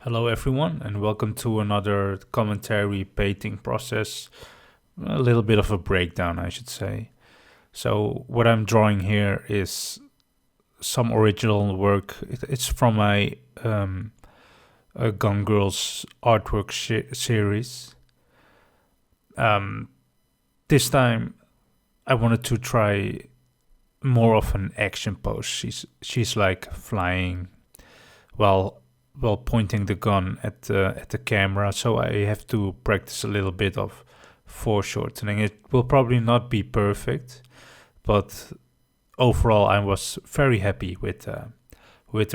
Hello, everyone, and welcome to another commentary painting process. A little bit of a breakdown, I should say. So, what I'm drawing here is some original work. It's from a Gungirls artwork series. Um, this time, I wanted to try more of an action pose. She's like flying while pointing the gun at the camera, so I have to practice a little bit of foreshortening. It will probably not be perfect, but overall I was very happy with the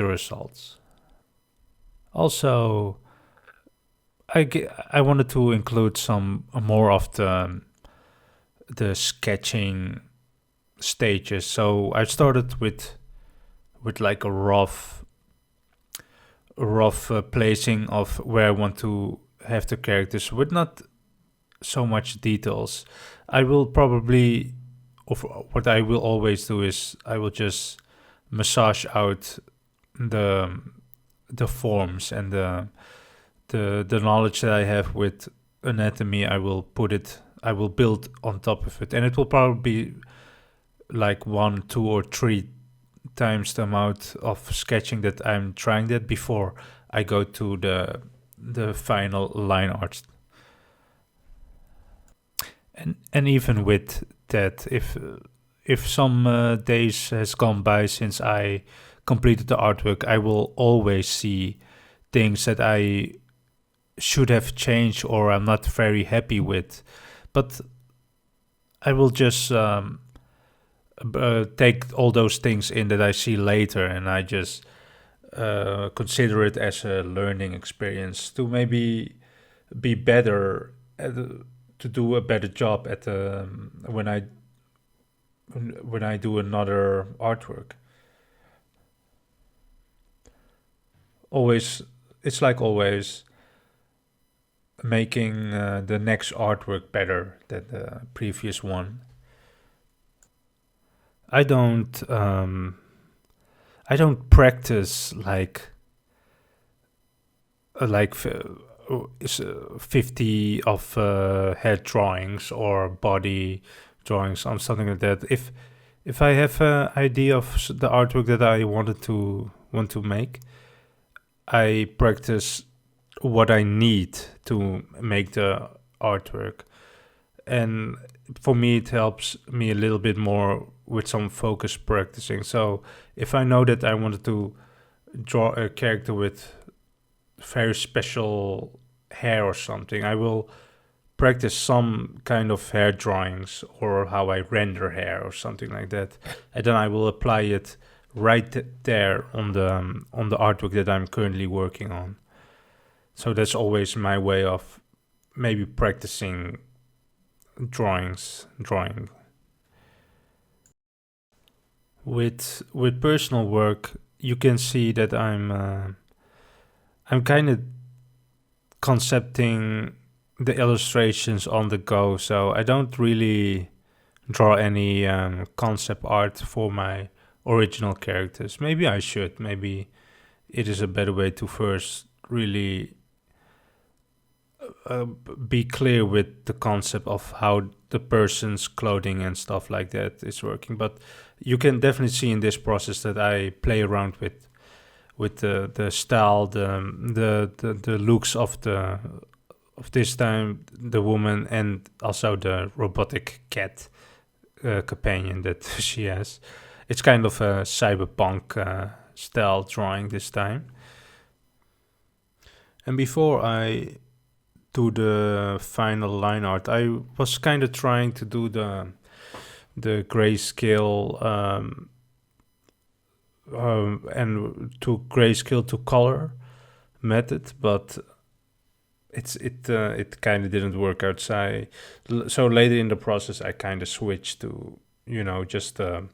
results. Also, I wanted to include some more of the sketching stages. So I started with like a rough placing of where I want to have the characters with not so much details. I will probably, of what I will always do is I will just massage out the the forms and the knowledge that I have with anatomy. I will build on top of it, and it will probably be like one, two, or three times the amount of sketching that I'm trying that before I go to the final line art. And even with that, if some days has gone by since I completed the artwork, I will always see things that I should have changed or I'm not very happy with. But I will just take all those things in that I see later, and I just consider it as a learning experience to maybe be better at, to do a better job at when I do another artwork. Always, it's like always making the next artwork better than the previous one. I don't um, I don't practice like 50 of head drawings or body drawings on something like that. If I have an idea of the artwork that I want to make, I practice what I need to make the artwork. And for me, it helps me a little bit more with some focus practicing. So if I know that I wanted to draw a character with very special hair or something, I will practice some kind of hair drawings or how I render hair or something like that, and then I will apply it right there on the artwork that I'm currently working on. So that's always my way of maybe practicing drawing. With personal work, you can see that I'm kind of concepting the illustrations on the go, so I don't really draw any concept art for my original characters. Maybe I should. Maybe it is a better way to first really be clear with the concept of how the person's clothing and stuff like that is working. But you can definitely see in this process that I play around with the style, the looks of this time the woman, and also the robotic cat companion that she has. It's kind of a cyberpunk style drawing this time. And before I do the final line art, I was kind of trying to do the grayscale and to grayscale to color method, but it kind of didn't work out. So later in the process, I kind of switched to just the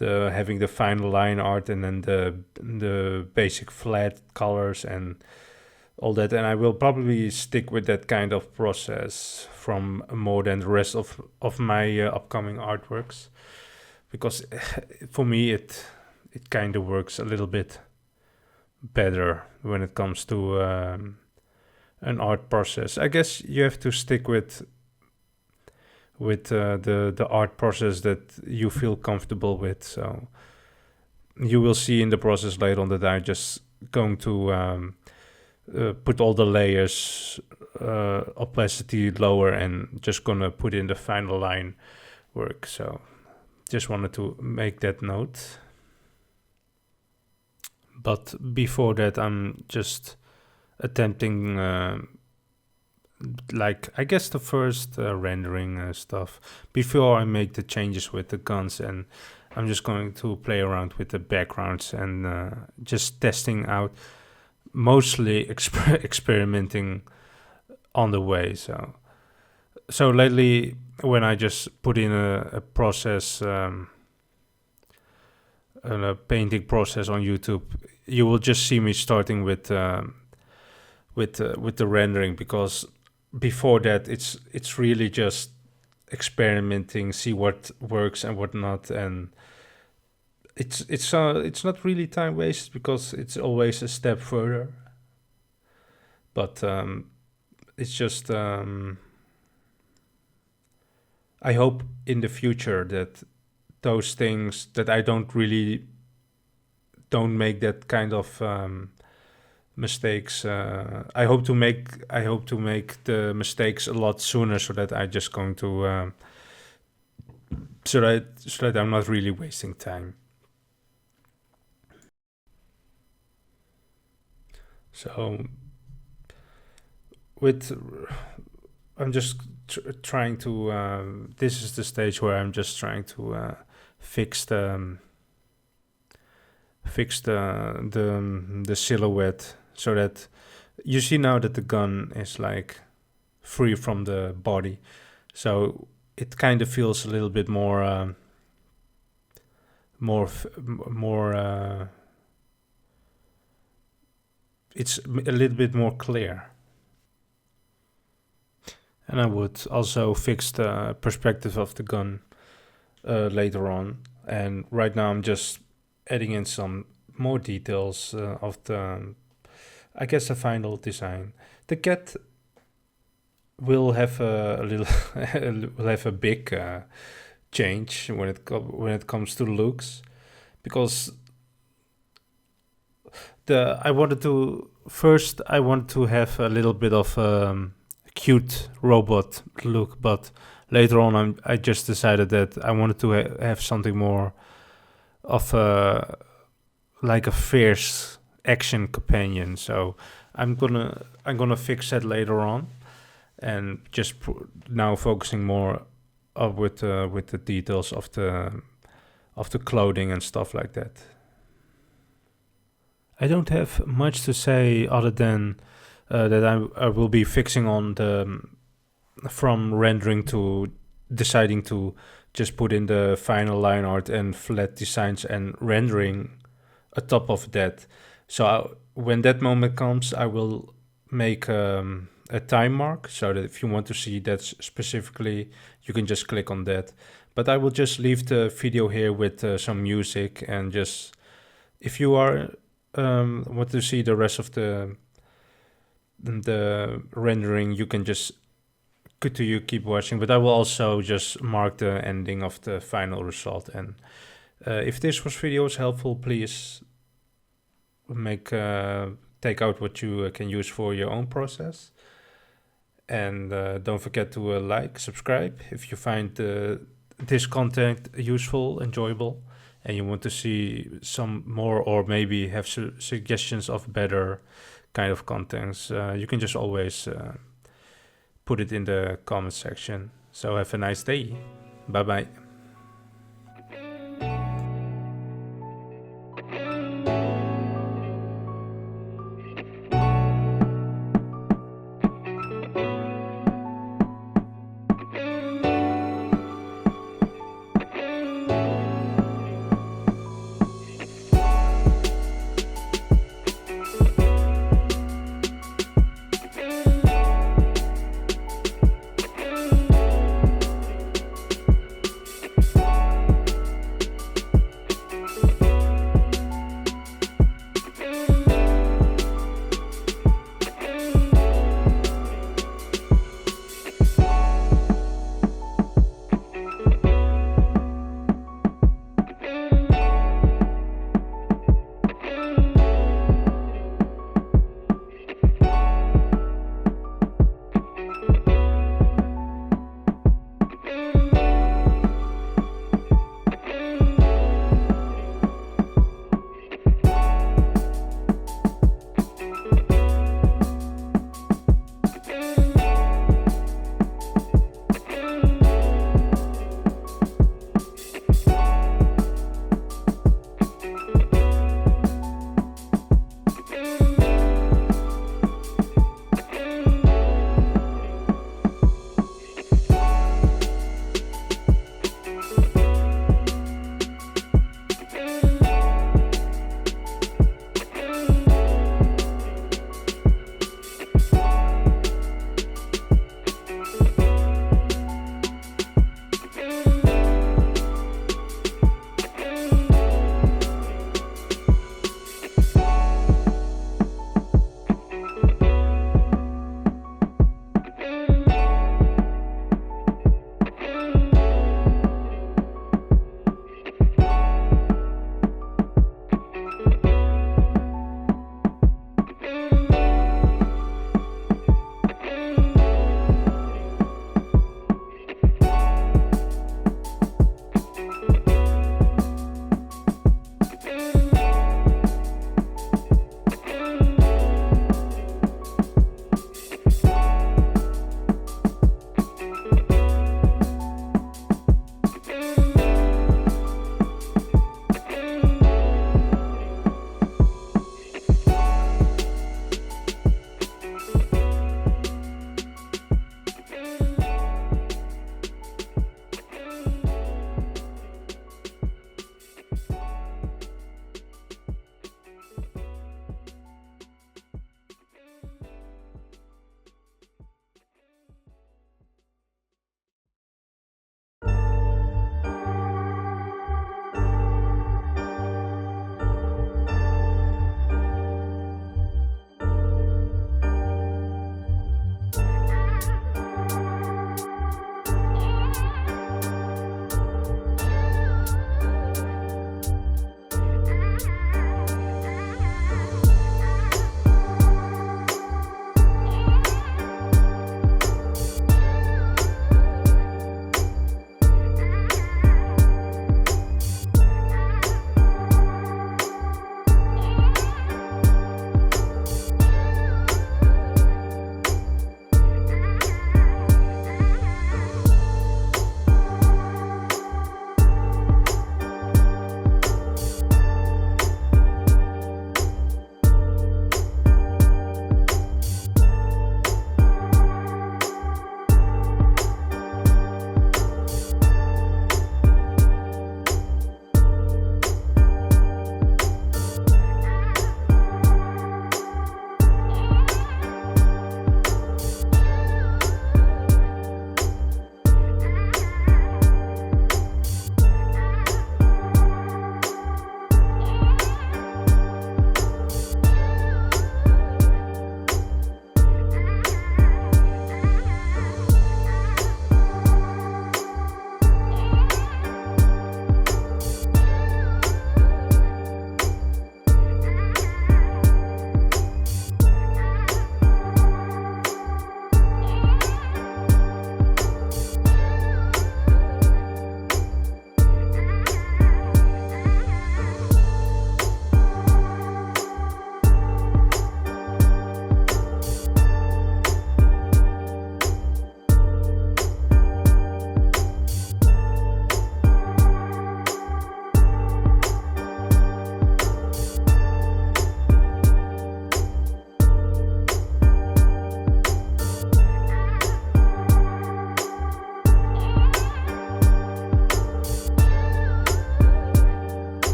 having the final line art and then the basic flat colors and all that, and I will probably stick with that kind of process from more than the rest of my upcoming artworks, because for me it kind of works a little bit better when it comes to an art process. I guess you have to stick with the art process that you feel comfortable with. So you will see in the process later on that I'm just going to put all the layers, opacity lower, and just gonna put in the final line work. So just wanted to make that note. But before that, I'm just attempting like I guess the first rendering stuff before I make the changes with the guns, and I'm just going to play around with the backgrounds and just testing out, mostly experimenting on the way. So lately when I just put in a process, a painting process on YouTube, you will just see me starting with the rendering, because before that it's really just experimenting, see what works and what not, and it's not really time wasted because it's always a step further. But it's just I hope in the future that those things that I don't make that kind of mistakes. I hope to make the mistakes a lot sooner, so that I just going to so that I'm not really wasting time. So with I'm just trying to this is the stage where I'm just trying to fix the silhouette, so that you see now that the gun is like free from the body, so it kind of feels a little bit more it's a little bit more clear. And I would also fix the perspective of the gun later on. And right now I'm just adding in some more details of the, I guess, the final design. The cat will have a little, will have a big change when it comes to looks, because I wanted to have a little bit of cute robot look, but later on I just decided that I wanted to have something more of like a fierce action companion. So I'm gonna fix that later on, and just now focusing more with the details of the clothing and stuff like that. I don't have much to say other than that I will be fixing on the from rendering to deciding to just put in the final line art and flat designs and rendering atop of that. So when that moment comes, I will make a time mark, so that if you want to see that specifically, you can just click on that. But I will just leave the video here with some music, and just if you are want to see the rest of the rendering, you can just keep watching. But I will also just mark the ending of the final result. And if this video was helpful, please take out what you can use for your own process. And don't forget to like, subscribe if you find this content useful, enjoyable, and you want to see some more, or maybe have suggestions of better kind of contents. You can just always put it in the comment section. So have a nice day. Bye bye.